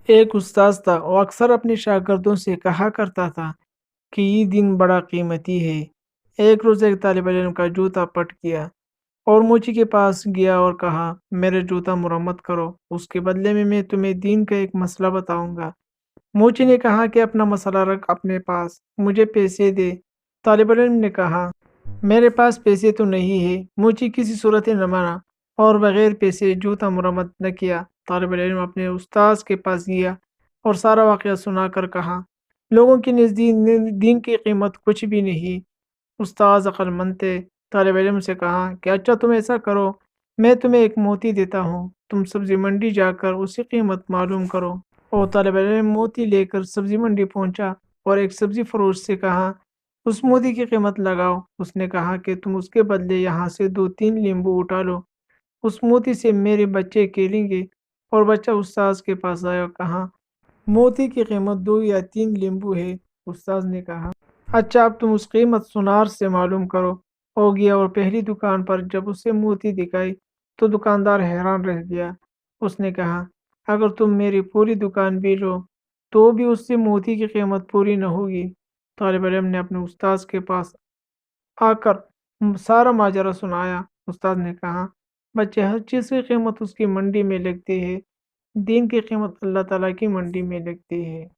ایک استاد تھا، وہ اکثر اپنے شاگردوں سے کہا کرتا تھا کہ یہ دن بڑا قیمتی ہے۔ ایک روز ایک طالب علم کا جوتا پٹ گیا اور موچی کے پاس گیا اور کہا، میرے جوتا مرمت کرو، اس کے بدلے میں تمہیں دین کا ایک مسئلہ بتاؤں گا۔ موچی نے کہا کہ اپنا مسئلہ رکھ اپنے پاس، مجھے پیسے دے۔ طالب علم نے کہا، میرے پاس پیسے تو نہیں ہے۔ موچی کسی صورت نہ مانا اور بغیر پیسے جوتا مرمت نہ کیا۔ طالب علم اپنے استاذ کے پاس گیا اور سارا واقعہ سنا کر کہا، لوگوں کے نزدیک دین کی قیمت کچھ بھی نہیں۔ استاذ عقل مند تھے۔ طالب علم سے کہا کہ اچھا تم ایسا کرو، میں تمہیں ایک موتی دیتا ہوں، تم سبزی منڈی جا کر اسی قیمت معلوم کرو۔ اور طالب علم موتی لے کر سبزی منڈی پہنچا اور ایک سبزی فروش سے کہا، اس موتی کی قیمت لگاؤ۔ اس نے کہا کہ تم اس کے بدلے یہاں سے 2-3 لیمبو اٹھا لو، اس موتی سے میرے بچے کھیلیں گے۔ اور بچہ استاذ کے پاس آیا اور کہا، موتی کی قیمت 2 یا 3 لیمبو ہے۔ استاذ نے کہا، اچھا اب تم اس قیمت سنار سے معلوم کرو۔ ہو گیا اور پہلی دکان پر جب اسے موتی دکھائی تو دکاندار حیران رہ گیا۔ اس نے کہا، اگر تم میری پوری دکان بھی لو تو بھی اس سے موتی کی قیمت پوری نہ ہوگی۔ طالب علم نے اپنے استاذ کے پاس آ کر سارا ماجرا سنایا۔ استاد نے کہا، بچے ہر چیز کی قیمت اس کی منڈی میں لگتی ہے، دین کی قیمت اللہ تعالیٰ کی منڈی میں لگتی ہے۔